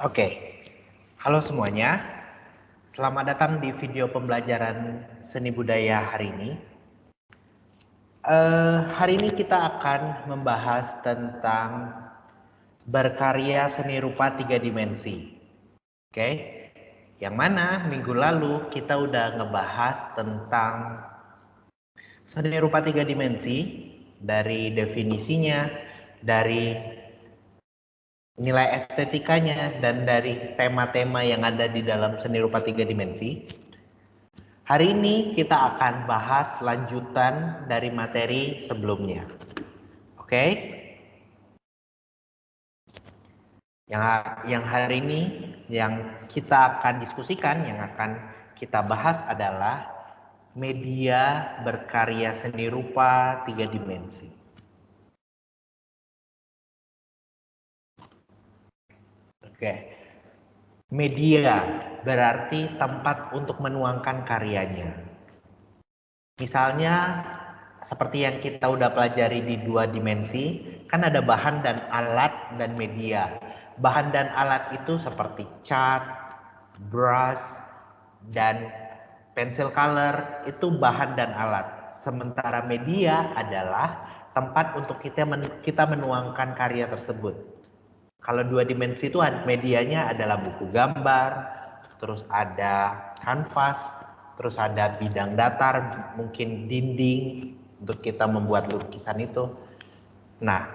Oke, halo semuanya. Selamat datang di video pembelajaran seni budaya hari ini. Hari ini kita akan membahas tentang berkarya seni rupa 3 dimensi. Oke, yang mana minggu lalu kita udah ngebahas tentang seni rupa 3 dimensi, dari definisinya, dari nilai estetikanya, dan dari tema-tema yang ada di dalam seni rupa 3 dimensi. Hari ini kita akan bahas lanjutan dari materi sebelumnya. Oke? Yang hari ini yang kita akan diskusikan, yang akan kita bahas adalah media berkarya seni rupa 3 dimensi. Oke. Media berarti tempat untuk menuangkan karyanya. Misalnya seperti yang kita udah pelajari di 2 dimensi, kan ada bahan dan alat dan media. Bahan dan alat itu seperti cat, brush, dan pensil color, itu bahan dan alat. Sementara media adalah tempat untuk kita menuangkan karya tersebut. Kalau 2 dimensi itu medianya adalah buku gambar, terus ada kanvas, terus ada bidang datar, mungkin dinding untuk kita membuat lukisan itu. Nah,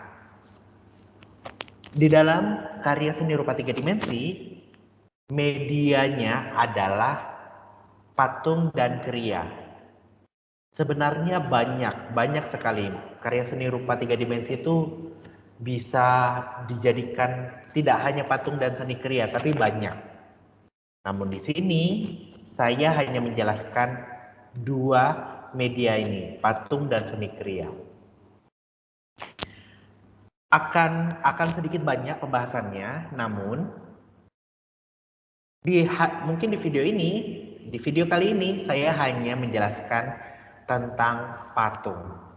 di dalam karya seni rupa 3 dimensi, medianya adalah patung dan kriya. Sebenarnya banyak sekali karya seni rupa 3 dimensi itu bisa dijadikan tidak hanya patung dan seni kriya, tapi banyak. Namun di sini saya hanya menjelaskan 2 media ini, patung dan seni kriya. Akan sedikit banyak pembahasannya, namun mungkin di video kali ini saya hanya menjelaskan tentang patung.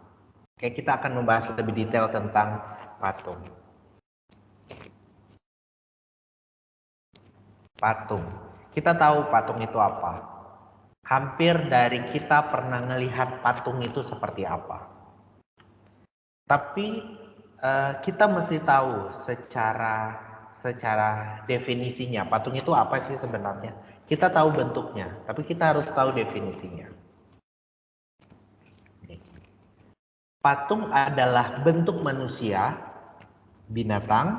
Oke, kita akan membahas lebih detail tentang patung. Patung. Kita tahu patung itu apa. Hampir dari kita pernah melihat patung itu seperti apa. Tapi kita mesti tahu secara definisinya. Patung itu apa sih sebenarnya? Kita tahu bentuknya, tapi kita harus tahu definisinya. Patung adalah bentuk manusia, binatang,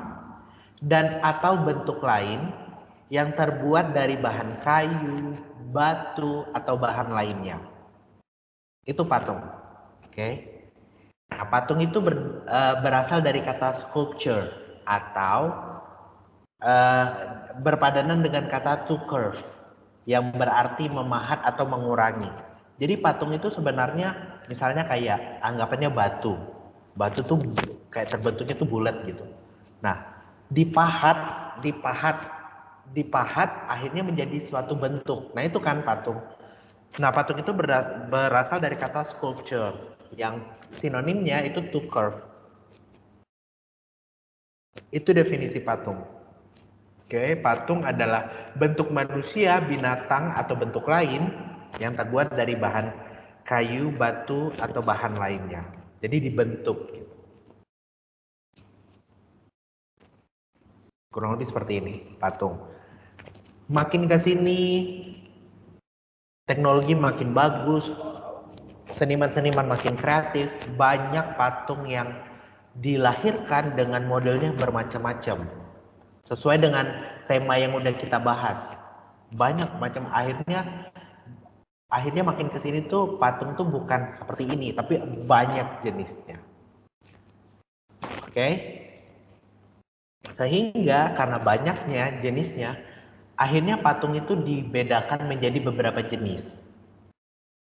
dan atau bentuk lain yang terbuat dari bahan kayu, batu, atau bahan lainnya. Itu patung. Oke. Nah, patung itu berasal dari kata sculpture atau berpadanan dengan kata to curve yang berarti memahat atau mengurangi. Jadi patung itu sebenarnya misalnya kayak anggapannya batu. Batu tuh kayak terbentuknya tuh bulat gitu. Nah, dipahat akhirnya menjadi suatu bentuk. Nah, itu kan patung. Nah, patung itu berasal dari kata sculpture yang sinonimnya itu to curve. Itu definisi patung. Oke, patung adalah bentuk manusia, binatang, atau bentuk lain yang terbuat dari bahan kayu, batu, atau bahan lainnya. Jadi dibentuk. Kurang lebih seperti ini, patung. Makin ke sini, teknologi makin bagus, seniman-seniman makin kreatif, banyak patung yang dilahirkan dengan modelnya bermacam-macam. Sesuai dengan tema yang udah kita bahas. Banyak macam, akhirnya makin kesini tuh patung tuh bukan seperti ini, tapi banyak jenisnya. Oke? Sehingga karena banyaknya jenisnya, akhirnya patung itu dibedakan menjadi beberapa jenis.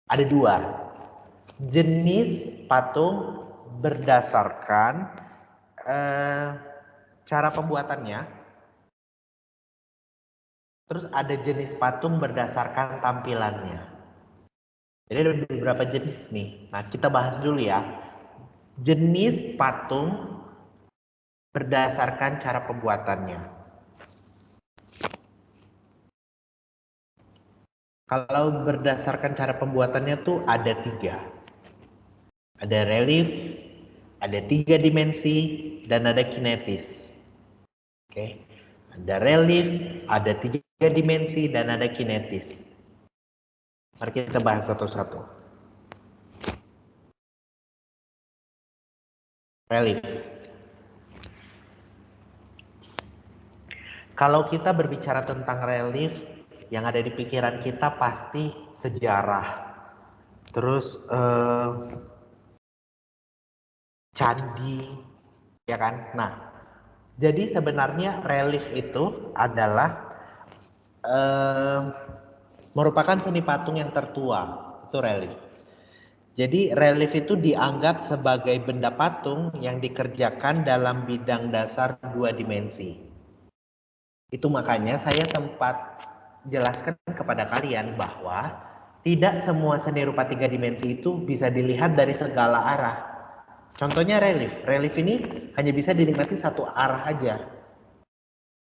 Ada 2. Jenis patung berdasarkan cara pembuatannya. Terus ada jenis patung berdasarkan tampilannya. Jadi ada beberapa jenis nih. Nah, kita bahas dulu ya. Jenis patung berdasarkan cara pembuatannya. Kalau berdasarkan cara pembuatannya tuh ada 3. Ada relief, ada 3 dimensi, dan ada kinetis. Oke, ada relief, ada 3 dimensi, dan ada kinetis. Mari kita bahas satu-satu. Relief. Kalau kita berbicara tentang relief, yang ada di pikiran kita pasti sejarah. Terus candi, ya kan? Nah, jadi sebenarnya relief itu adalah merupakan seni patung yang tertua. Itu relief. Jadi relief itu dianggap sebagai benda patung yang dikerjakan dalam bidang dasar 2 dimensi. Itu makanya saya sempat jelaskan kepada kalian bahwa tidak semua seni rupa 3 dimensi itu bisa dilihat dari segala arah. Contohnya relief. Relief ini hanya bisa dinikmati satu arah aja.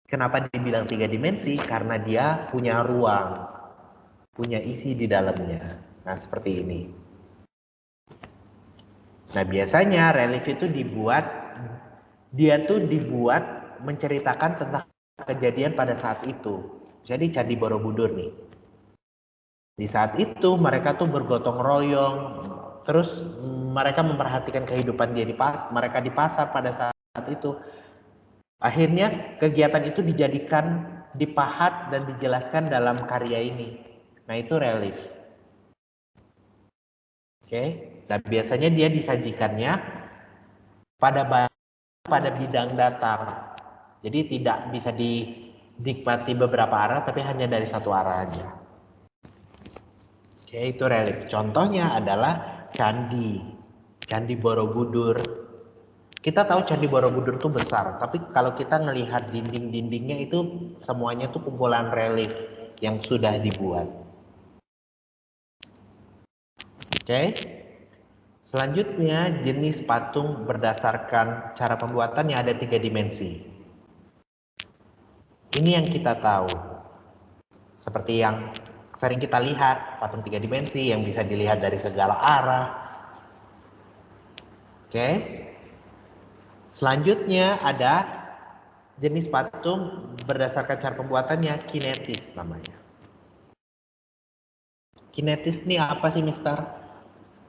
Kenapa dibilang 3 dimensi? Karena dia punya ruang, punya isi di dalamnya. Nah, seperti ini. Nah, biasanya relief itu dibuat menceritakan tentang kejadian pada saat itu. Jadi Candi Borobudur nih. Di saat itu mereka tuh bergotong royong, terus mereka memperhatikan kehidupan mereka di pasar pada saat itu. Akhirnya kegiatan itu dipahat dan dijelaskan dalam karya ini. Nah, itu relief. Oke. Dan biasanya dia disajikannya pada bidang datar. Jadi tidak bisa dinikmati beberapa arah, tapi hanya dari satu arah aja. Oke, itu relief. Contohnya adalah candi, Candi Borobudur. Kita tahu Candi Borobudur itu besar, tapi kalau kita melihat dinding-dindingnya itu semuanya tuh kumpulan relief yang sudah dibuat. Oke. Selanjutnya jenis patung berdasarkan cara pembuatannya ada 3 dimensi. Ini yang kita tahu. Seperti yang sering kita lihat, patung 3 dimensi yang bisa dilihat dari segala arah. Oke. Selanjutnya ada jenis patung berdasarkan cara pembuatannya kinetis namanya. Kinetis ini apa sih, Mister?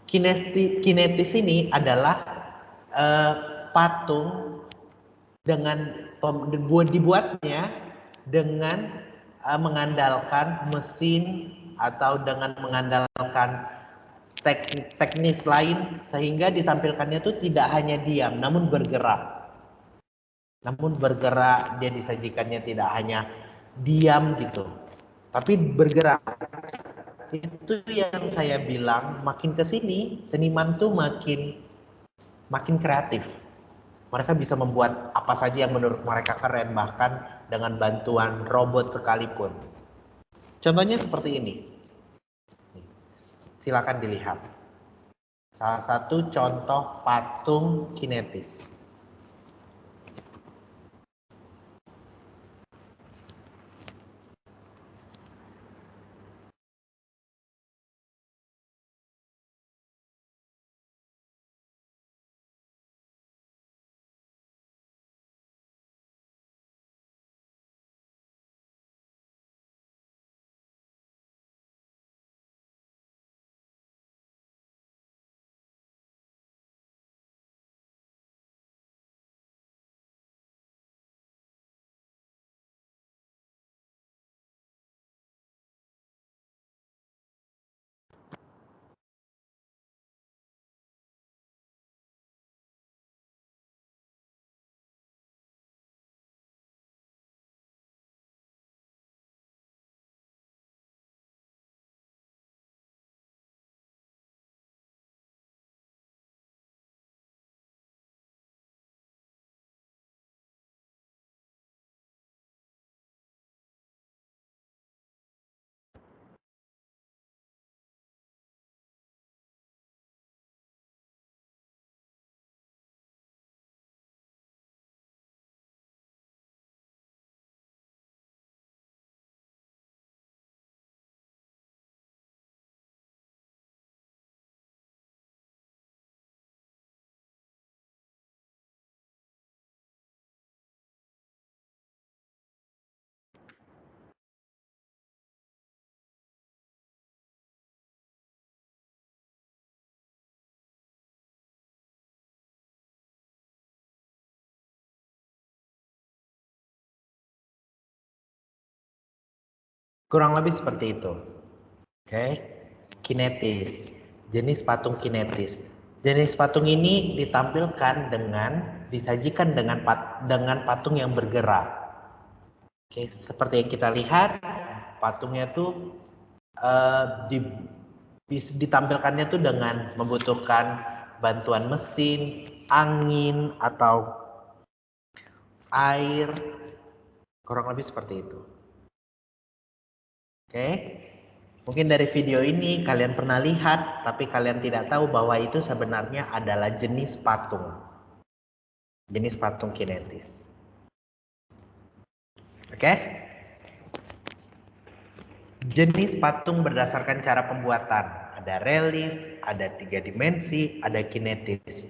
Kinetis ini adalah patung dengan dibuatnya dengan mengandalkan mesin atau dengan mengandalkan teknis lain sehingga ditampilkannya itu tidak hanya diam namun bergerak. Namun bergerak, dia disajikannya tidak hanya diam gitu, tapi bergerak. Itu yang saya bilang, makin ke sini seniman tuh makin kreatif. Mereka bisa membuat apa saja yang menurut mereka keren, bahkan dengan bantuan robot sekalipun. Contohnya seperti ini. Silakan dilihat. Salah satu contoh patung kinetis. Kurang lebih seperti itu. Oke. Kinetis. Jenis patung kinetis. Jenis patung ini ditampilkan disajikan dengan patung yang bergerak. Oke, seperti yang kita lihat, patungnya tuh ditampilkannya tuh dengan membutuhkan bantuan mesin, angin, atau air. Kurang lebih seperti itu. Oke. Mungkin dari video ini kalian pernah lihat, tapi kalian tidak tahu bahwa itu sebenarnya adalah jenis patung. Jenis patung kinetis. Oke? Jenis patung berdasarkan cara pembuatan. Ada relief, ada 3 dimensi, ada kinetis.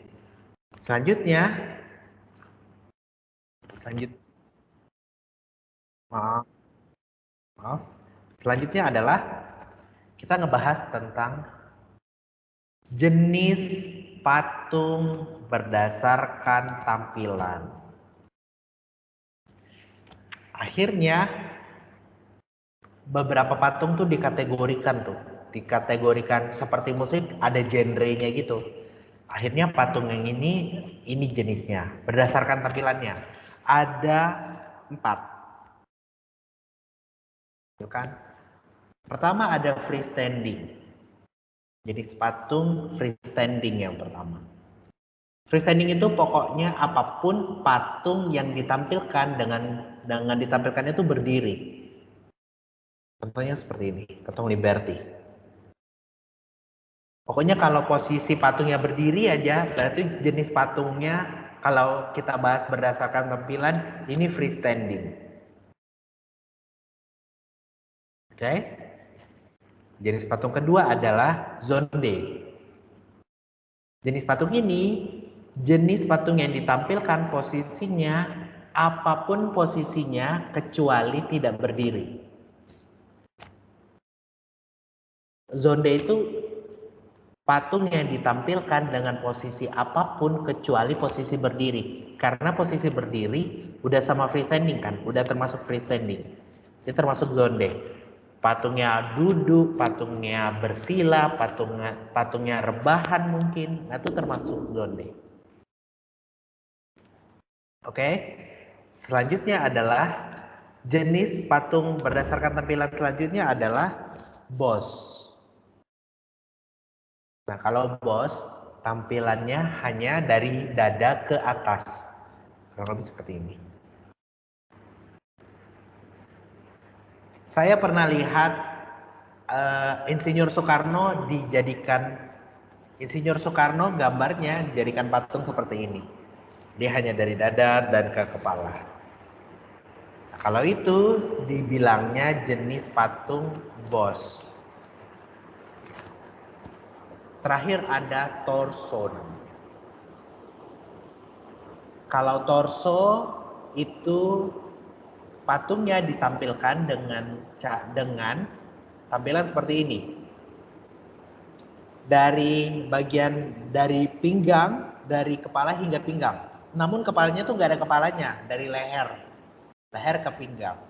Selanjutnya, selanjutnya adalah kita ngebahas tentang jenis patung berdasarkan tampilan. Akhirnya beberapa patung tuh dikategorikan seperti musik, ada genrenya gitu. Akhirnya patung yang ini jenisnya berdasarkan tampilannya ada 4, kan? Pertama ada freestanding, jenis patung freestanding yang pertama. Freestanding itu pokoknya apapun patung yang ditampilkan dengan ditampilkannya itu berdiri. Contohnya seperti ini, patung Liberty. Pokoknya kalau posisi patungnya berdiri aja, berarti jenis patungnya kalau kita bahas berdasarkan tampilan, ini freestanding. Oke? Jenis patung kedua adalah zonde. Jenis patung ini, jenis patung yang ditampilkan posisinya, apapun posisinya, kecuali tidak berdiri. Zonde itu patung yang ditampilkan dengan posisi apapun kecuali posisi berdiri. Karena posisi berdiri udah sama freestanding kan, udah termasuk freestanding. Itu termasuk zonde. Patungnya duduk, patungnya bersila, patungnya rebahan mungkin, nah itu termasuk zonde. Oke. Selanjutnya adalah jenis patung berdasarkan tampilan selanjutnya adalah boss. Nah, kalau boss tampilannya hanya dari dada ke atas. Kurang lebih seperti ini. Saya pernah lihat Insinyur Soekarno gambarnya dijadikan patung seperti ini. Dia hanya dari dada dan ke kepala. Nah, kalau itu dibilangnya jenis patung boss. Terakhir ada torso. Kalau torso itu patungnya ditampilkan dengan tampilan seperti ini. Dari pinggang, dari kepala hingga pinggang. Namun kepalanya tuh nggak ada kepalanya, dari leher ke pinggang.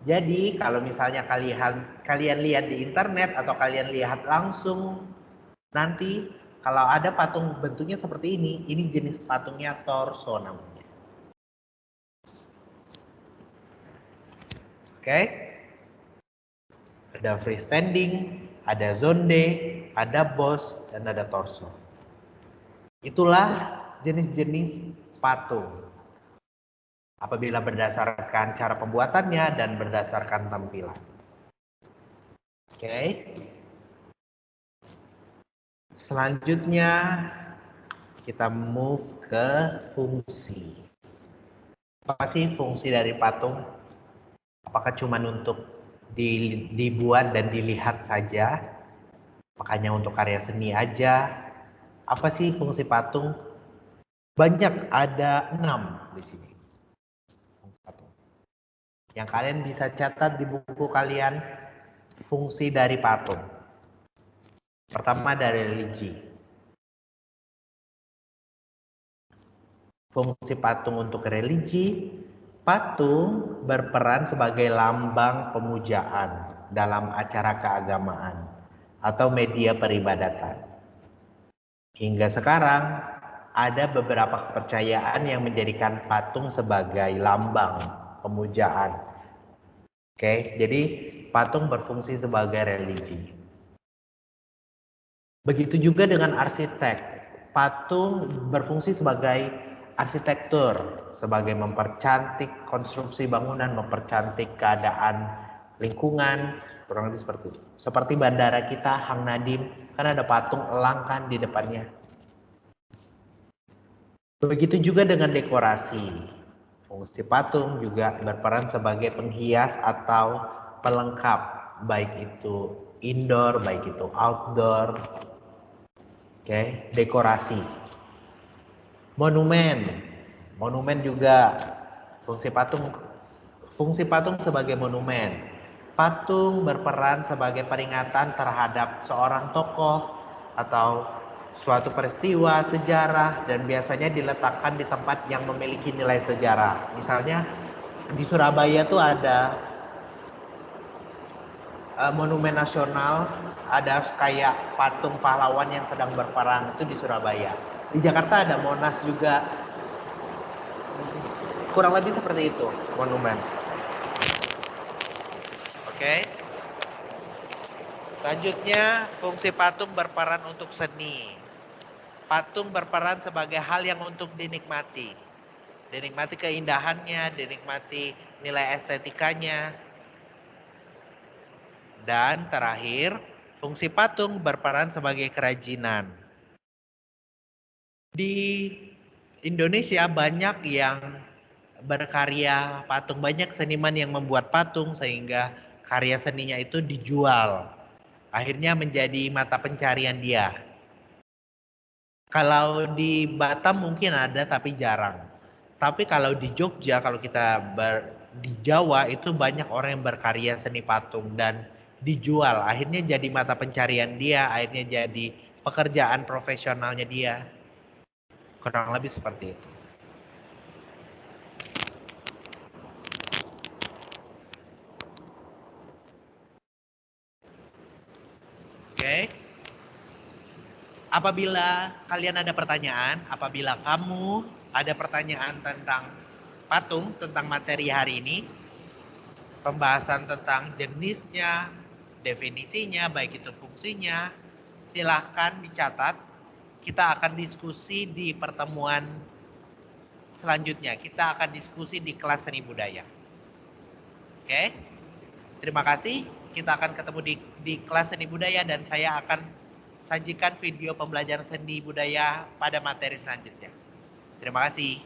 Jadi kalau misalnya kalian lihat di internet atau kalian lihat langsung nanti kalau ada patung bentuknya seperti ini jenis patungnya torso namanya. Oke? Ada freestanding, ada zonde, ada boss, dan ada torso. Itulah jenis-jenis patung. Apabila berdasarkan cara pembuatannya dan berdasarkan tampilan. Oke. Selanjutnya kita move ke fungsi. Apa sih fungsi dari patung? Apakah cuma untuk dibuat dan dilihat saja? Makanya untuk karya seni aja? Apa sih fungsi patung? Banyak, ada 6 di sini. Yang kalian bisa catat di buku kalian, fungsi dari patung. Pertama dari religi. Fungsi patung untuk religi Patung berperan sebagai lambang pemujaan dalam acara keagamaan atau media peribadatan. Hingga sekarang, ada beberapa kepercayaan yang menjadikan patung sebagai lambang pemujaan. Oke, jadi patung berfungsi sebagai religi. Begitu juga dengan arsitek. Patung berfungsi sebagai arsitektur, sebagai mempercantik konstruksi bangunan, mempercantik keadaan lingkungan, kurang lebih seperti itu. Seperti bandara kita, Hang Nadim, kan ada patung elang kan di depannya. Begitu juga dengan dekorasi. Fungsi patung juga berperan sebagai penghias atau pelengkap, baik itu indoor, baik itu outdoor. Oke, dekorasi. Monumen. Monumen juga fungsi patung sebagai monumen. Patung berperan sebagai peringatan terhadap seorang tokoh atau suatu peristiwa sejarah dan biasanya diletakkan di tempat yang memiliki nilai sejarah. Misalnya di Surabaya tuh ada monumen nasional, ada kayak patung pahlawan yang sedang berperang, itu di Surabaya. Di Jakarta ada Monas juga, kurang lebih seperti itu monumen. Oke. Selanjutnya, fungsi patung berperan untuk seni. Patung berperan sebagai hal yang untuk dinikmati. Dinikmati keindahannya, dinikmati nilai estetikanya. Dan terakhir, fungsi patung berperan sebagai kerajinan. Di Indonesia banyak yang berkarya patung, banyak seniman yang membuat patung sehingga karya seninya itu dijual. Akhirnya menjadi mata pencarian dia. Kalau di Batam mungkin ada tapi jarang. Tapi kalau di Jogja, kalau kita di Jawa itu banyak orang yang berkarya seni patung dan dijual. Akhirnya jadi mata pencarian dia, akhirnya jadi pekerjaan profesionalnya dia. Kurang lebih seperti itu. Oke. Apabila kalian ada pertanyaan, apabila kamu ada pertanyaan tentang patung, tentang materi hari ini, pembahasan tentang jenisnya, definisinya, baik itu fungsinya, silahkan dicatat. Kita akan diskusi di pertemuan selanjutnya. Kita akan diskusi di kelas seni budaya. Oke, terima kasih. Kita akan ketemu di kelas seni budaya dan saya akan sajikan video pembelajaran seni budaya pada materi selanjutnya. Terima kasih.